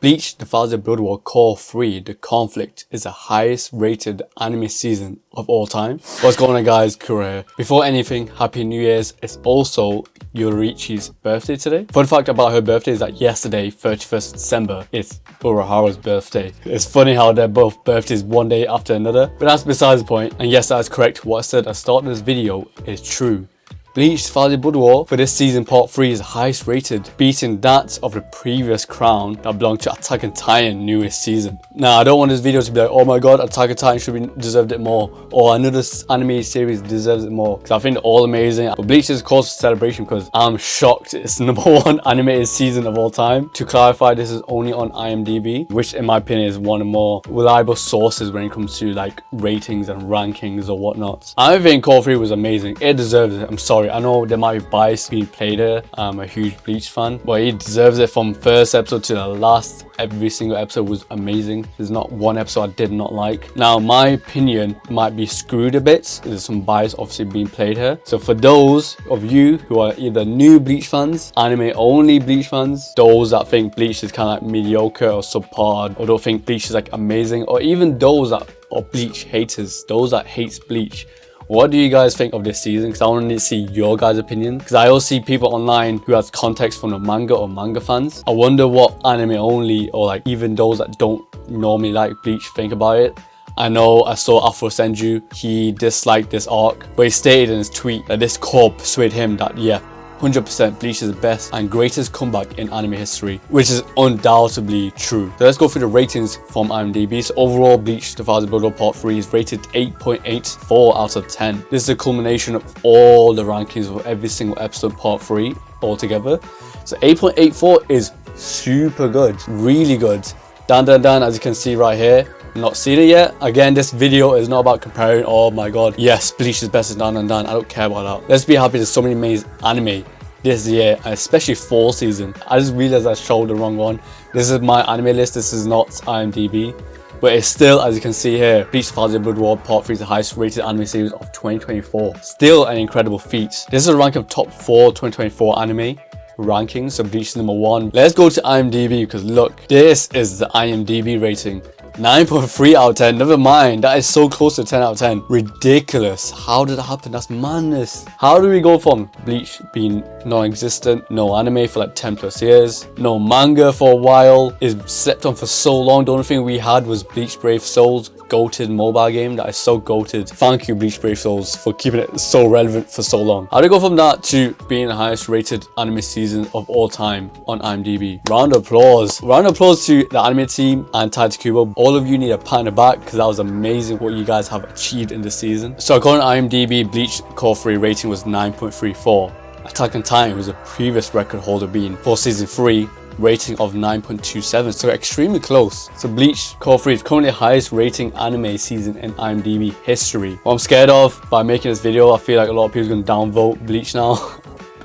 Bleach TYBW Cour 3, The Conflict, is the highest rated anime season of all time. What's going on guys, Kura here. Before anything, Happy New Year's. It's also Yorichi's birthday today. Fun fact about her birthday is that yesterday, 31st December, is Urahara's birthday. It's funny how they're both birthdays one day after another, but that's besides the point. And yes, that is correct. What I said at the start of this video is true. Bleach TYBW for this season part 3 is highest rated, beating that of the previous crown that belonged to Attack on Titan newest season. Now I don't want this video to be like, oh my god, Attack on Titan should be deserved it more, or another anime series deserves it more, because I think they're all amazing. But Bleach is a cause for celebration because I'm shocked it's the #1 animated season of all time. To clarify, this is only on IMDB, which in my opinion is one of the more reliable sources when it comes to like ratings and rankings or whatnot. I think Cour 3 was amazing. It deserves it. I'm sorry. I know there might be bias being played here. I'm a huge Bleach fan, but he deserves it from first episode to the last. Every single episode was amazing. There's not one episode I did not like. Now, my opinion might be screwed a bit. There's some bias obviously being played here. So for those of you who are either new Bleach fans, anime only Bleach fans, those that think Bleach is kind of like mediocre or subpar, or don't think Bleach is like amazing, or even those that are Bleach haters, those that hate Bleach, what do you guys think of this season? Because I want to see your guys' opinion. Because I also see people online who has context from the manga or manga fans. I wonder what anime only or like even those that don't normally like Bleach think about it. I know I saw Afro Senju, he disliked this arc, but he stated in his tweet that this cour persuaded him that yeah, 100% Bleach is the best and greatest comeback in anime history, which is undoubtedly true. So let's go through the ratings from IMDb. So overall, Bleach TYBW Part 3 is rated 8.84 out of 10. This is a culmination of all the rankings of every single episode Part 3 altogether. So 8.84 is super good, really good. Dan, as you can see right here. Not seen it yet. Again, this video is not about comparing, oh my god, yes, Bleach is best than Dan. I don't care about that. Let's be happy there's so many amazing anime this year, especially fall season. I just realized I showed the wrong one. This is my anime list, this is not IMDb. But it's still, as you can see here, Bleach TYBW Part 3 is the highest rated anime series of 2024. Still an incredible feat. This is a ranking of top 4 2024 anime rankings, so Bleach is #1. Let's go to IMDb because look, this is the IMDb rating. 9.3 out of 10, never mind, that is so close to 10 out of 10. Ridiculous. How did that happen? That's madness. How do we go from Bleach being non-existent, no anime for like 10 plus years, no manga for a while, is slept on for so long? The only thing we had was Bleach Brave Souls, goated mobile game that is so goated. Thank you Bleach Brave Souls for keeping it so relevant for so long. How do we go from that to being the highest rated anime season of all time on IMDb? Round of applause. Round of applause to the anime team and Anime Team Kubo. All of you need a pat on the back because that was amazing what you guys have achieved in this season. So according to IMDb, Bleach Cour 3 rating was 9.34. Attack on Titan was a previous record holder being for season 3, rating of 9.27, so extremely close. So Bleach Cour 3 is currently the highest rating anime season in IMDb history. What I'm scared of by making this video, I feel like a lot of people are going to downvote Bleach now.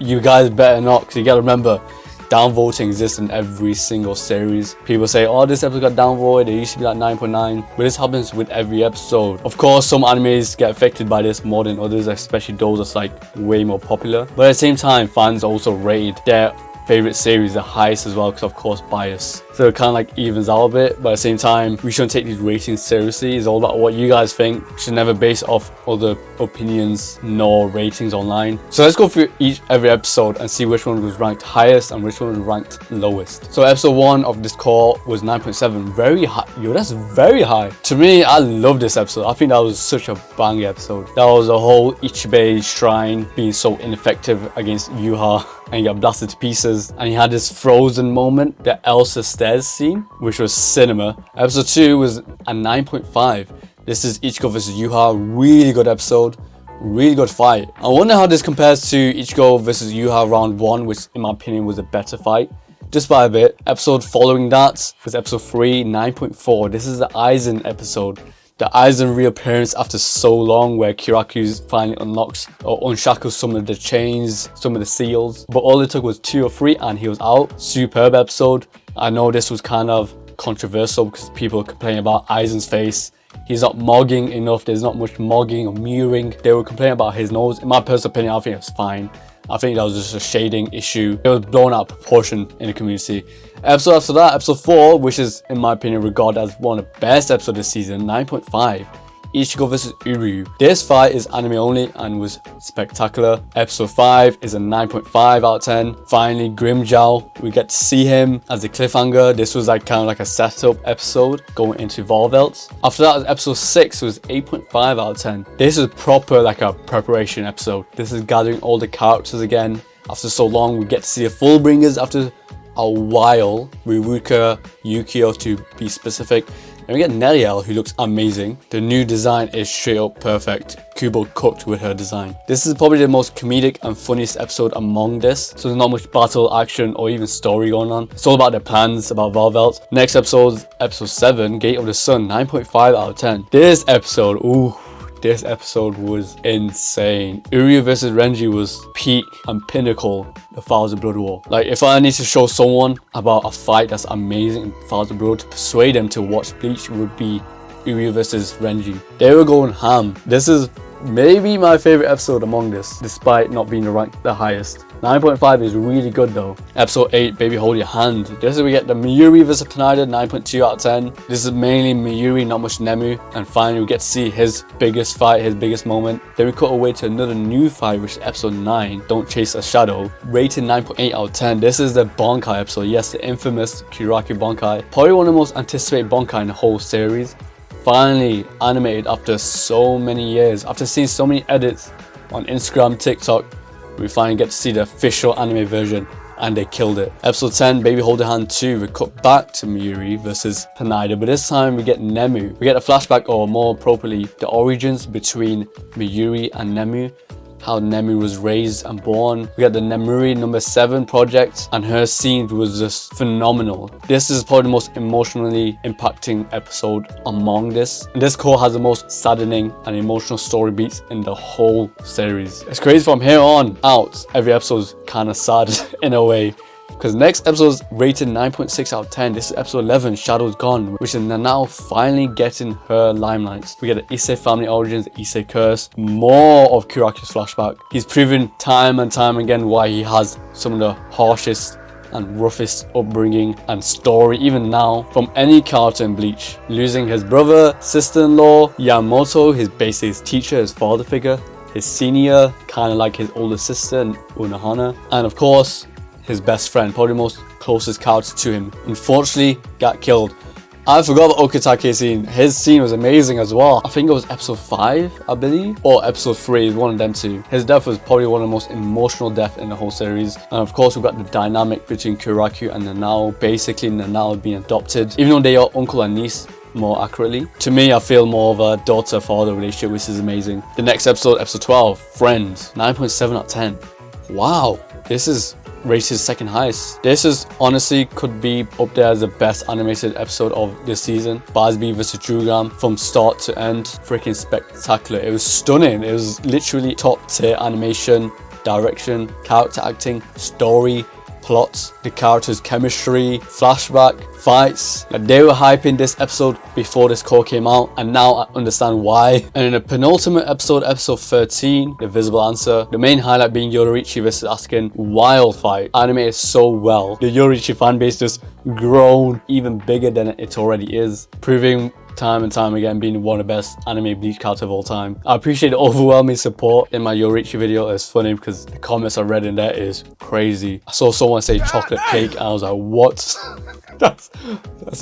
You guys better not, because you got to remember, downvoting exists in every single series. People say, oh, this episode got downvoted, it used to be like 9.9, but this happens with every episode. Of course, some animes get affected by this more than others, especially those that's like way more popular. But at the same time, fans also rate their favorite series the highest as well, because of course bias, so it kind of like evens out a bit. But at the same time, we shouldn't take these ratings seriously. It's all about what you guys think. We should never base off other opinions nor ratings online. So let's go through every episode and see which one was ranked highest and which one was ranked lowest. So episode 1 of this cour was 9.7, very high. Yo, that's very high to me. I love this episode. I think that was such a bang episode. That was a whole Ichigo shrine being so ineffective against Yuha, and he got blasted to pieces, and he had this frozen moment, the Elsa stairs scene, which was cinema. Episode 2 was a 9.5. This is Ichigo versus Yuha. Really good episode, really good fight. I wonder how this compares to Ichigo versus Yuha round 1, which in my opinion was a better fight, just by a bit. Episode following that was episode 3, 9.4. This is the Aizen episode. The Aizen reappearance after so long, where kyoraku finally unlocks or unshackles some of the chains, some of the seals, but all it took was 2 or 3 and he was out. Superb episode. I know this was kind of controversial because people are complaining about Aizen's face. He's not mogging enough, there's not much mogging or mirroring. They were complaining about his nose. In my personal opinion, I think it's fine. I think that was just a shading issue. It was blown out of proportion in the community. Episode after that, episode 4, which is in my opinion regarded as one of the best episodes this season, 9.5. Ichigo vs Uryu. This fight is anime only and was spectacular. Episode 5 is a 9.5 out of 10. Finally, Grimmjow, we get to see him as a cliffhanger. This was like kind of like a setup episode going into Volvelts. After that, episode 6 was 8.5 out of 10. This is proper like a preparation episode. This is gathering all the characters again. After so long, we get to see the Fullbringers after a while. Rukia, Yukio to be specific. And we get Neriel, who looks amazing. The new design is straight up perfect. Kubo cooked with her design. This is probably the most comedic and funniest episode among this. So there's not much battle, action, or even story going on. It's all about their plans, about Volvelt. Next episode, episode 7, Gate of the Sun, 9.5 out of 10. This episode, ooh. This episode was insane. Uryu vs Renji was peak and pinnacle of thousandyearbloodwar. Like, if I need to show someone about a fight that's amazing in thousandyearblood to persuade them to watch Bleach, would be Uryu vs Renji. They were going ham. This is maybe my favorite episode among this, despite not being ranked the highest. 9.5 is really good though. Episode 8, Baby Hold Your Hand. This is we get the Mayuri vs Pineda, 9.2 out of 10. This is mainly Mayuri, not much Nemu. And finally we get to see his biggest fight, his biggest moment. Then we cut away to another new fight, which is episode 9, Don't Chase a Shadow. Rated 9.8 out of 10. This is the bankai episode. Yes, the infamous kyoraku bankai. Probably one of the most anticipated bankai in the whole series. Finally animated after so many years. After seeing so many edits on Instagram, TikTok, we finally get to see the official anime version, and they killed it. Episode 10, Baby Hold Your Hand 2, we cut back to Mayuri versus Pineda, but this time we get Nemu. We get a flashback, or more properly, the origins between Mayuri and Nemu. How Nemu was raised and born. We got the Nemuri number 7 project, and her scene was just phenomenal. This is probably the most emotionally impacting episode among this. And this core has the most saddening and emotional story beats in the whole series. It's crazy, from here on out, every episode is kind of sad in a way. Because next episode is rated 9.6 out of 10. This is episode 11, Shadow's Gone, which is now finally getting her limelight. We get the Issei family origins, the Issei curse, more of Kyoraku's flashback. He's proven time and time again why he has some of the harshest and roughest upbringing and story, even now, from any character in Bleach. Losing his brother, sister-in-law, Yamamoto, basically his teacher, his father figure, his senior, kind of like his older sister, Unohana, and of course, his best friend, probably the most closest character to him, unfortunately got killed. I forgot about Okitake scene. His scene was amazing as well. I think it was episode 5, I believe, or episode 3, one of them two. His death was probably one of the most emotional deaths in the whole series. And of course, we've got the dynamic between Kyoraku and Nanao, basically Nanao being adopted, even though they are uncle and niece, more accurately. To me, I feel more of a daughter-father relationship, which is amazing. The next episode, episode 12, Friends, 9.7 out of 10. Wow, this is rated second highest. This is honestly could be up there as the best animated episode of this season. Basby vs Jugram, from start to end, freaking spectacular. It was stunning. It was literally top tier animation, direction, character acting, story, plots, the characters' chemistry, flashback, fights. Like, they were hyping this episode before this core came out, and now I understand why. And in the penultimate episode, episode 13, The Visible Answer, the main highlight being Yoruichi versus Asuken. Wild fight, animated so well. The Yoruichi fanbase just grown even bigger than it already is, proving time and time again being one of the best anime Bleach characters of all time. I appreciate the overwhelming support in my Yoruichi video. It's funny because the comments I read in there is crazy. I saw someone say chocolate cake and I was like, what? that's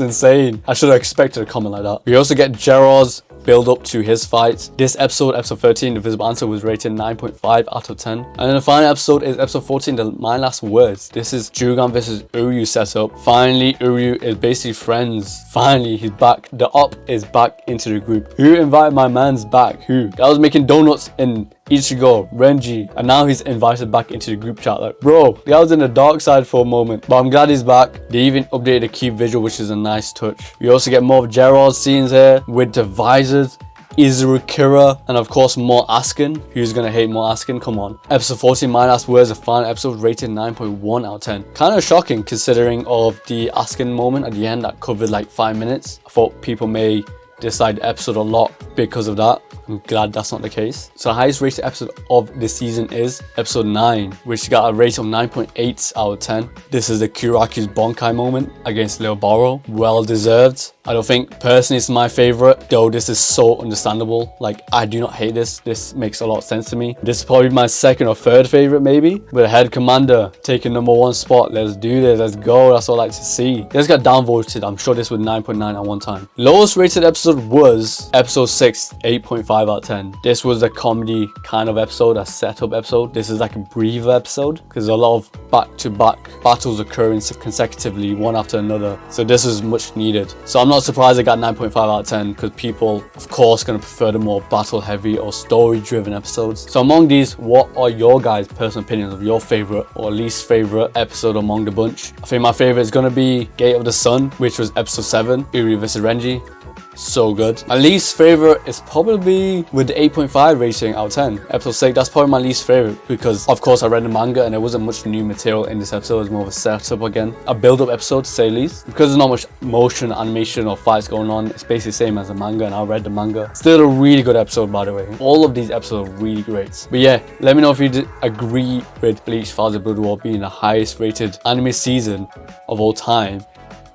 insane. I should have expected a comment like that. We also get Gerard's build up to his fight. This episode, episode 13, The Visible Answer, was rated 9.5 out of 10. And then the final episode is episode 14, My Last Words. This is Jugram versus Uryu setup. Finally, Uryu is basically friends. Finally, he's back. The op is back into the group. Who invited my man's back? Who? I was making donuts in Ichigo, Renji, and now he's invited back into the group chat. Like, bro, the guy was in the dark side for a moment, but I'm glad he's back. They even updated the key visual, which is a nice touch. We also get more of Gerard's scenes here with the visors, Izuru, Kira, and of course more Asuken. Who's gonna hate more Asuken? Come on. Episode 14, My Last Words, the final episode, rated 9.1 out of 10. Kind of shocking considering of the Asuken moment at the end that covered like 5 minutes. I thought people may dislike the episode a lot because of that. I'm glad that's not the case. So the highest rated episode of this season is episode 9, which got a rating of 9.8 out of 10. This is the kyoraku's bankai moment against Lil Borrow. Well deserved. I don't think personally it's my favorite, though this is so understandable. Like, I do not hate this. This makes a lot of sense to me. This is probably my second or third favorite maybe. With a head commander taking #1 spot. Let's do this. Let's go. That's what I like to see. This got downvoted. I'm sure this was 9.9 at one time. Lowest rated episode was episode 6, 8.5 out of 10. This was a comedy kind of episode, a setup episode. This is like a breather episode because a lot of back-to-back battles occurring consecutively, one after another. So this is much needed. So I'm not surprised I got 9.5 out of 10 because people, of course, going to prefer the more battle-heavy or story-driven episodes. So among these, what are your guys' personal opinions of your favorite or least favorite episode among the bunch? I think my favorite is going to be Gate of the Sun, which was episode 7, Uryu vs Renji. So good. My least favorite is probably with the 8.5 rating out of 10. Episode 6, that's probably my least favorite because of course I read the manga and there wasn't much new material in this episode. It was more of a setup again. A build-up episode to say the least. Because there's not much motion, animation or fights going on, it's basically the same as the manga and I read the manga. Still a really good episode by the way. All of these episodes are really great. But yeah, let me know if you agree with Bleach TYBW being the highest rated anime season of all time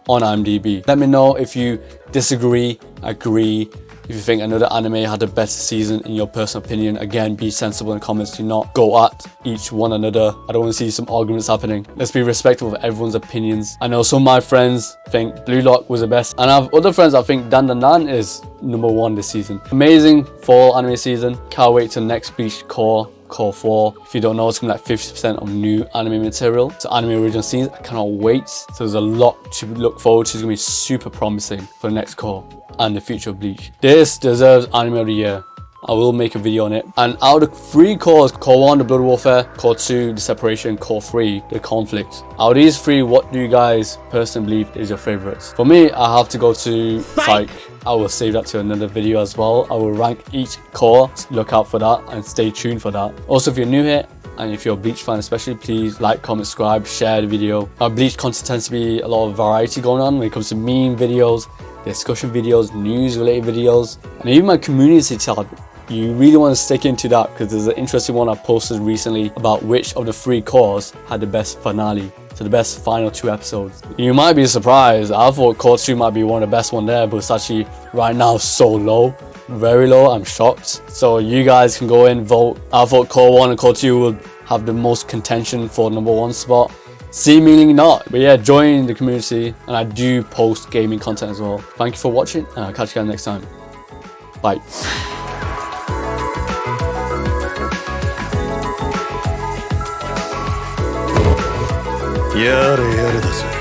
on IMDb. Let me know if you disagree, agree, if you think another anime had a better season in your personal opinion. Again, be sensible in the comments, do not go at each one another. I don't want to see some arguments happening. Let's be respectful of everyone's opinions. I know some of my friends think Blue Lock was the best, and I have other friends that think Dan Dan Dan is #1 this season. Amazing fall anime season. Can't wait till next Bleach Cour 4. If you don't know, it's gonna be like 50% of new anime material. So anime original scenes, I cannot wait. So there's a lot to look forward to. It's gonna be super promising for the next Cour and the future of Bleach. This deserves Anime of the Year. I will make a video on it. And out of the 3 cores, Cour 1, the blood warfare, Cour 2, the separation, Cour 3, the conflict. Out of these 3, what do you guys personally believe is your favorites? For me, I have to go to Psych. I will save that to another video as well. I will rank each Cour. Look out for that and stay tuned for that. Also, if you're new here, and if you're a Bleach fan especially, please like, comment, subscribe, share the video. Our Bleach content tends to be a lot of variety going on when it comes to meme videos, discussion videos, news related videos, and even my community tab. You really want to stick into that because there's an interesting one I posted recently about which of the 3 cores had the best finale. So the best final 2 episodes. You might be surprised. I thought Cour 2 might be one of the best one there, but it's actually right now so low. Very low. I'm shocked. So you guys can go in, vote. I thought Cour 1 and Cour 2 would have the most contention for #1 spot. Seemingly not. But yeah, join the community and I do post gaming content as well. Thank you for watching and I'll catch you guys next time. Bye. やれやれだぜ。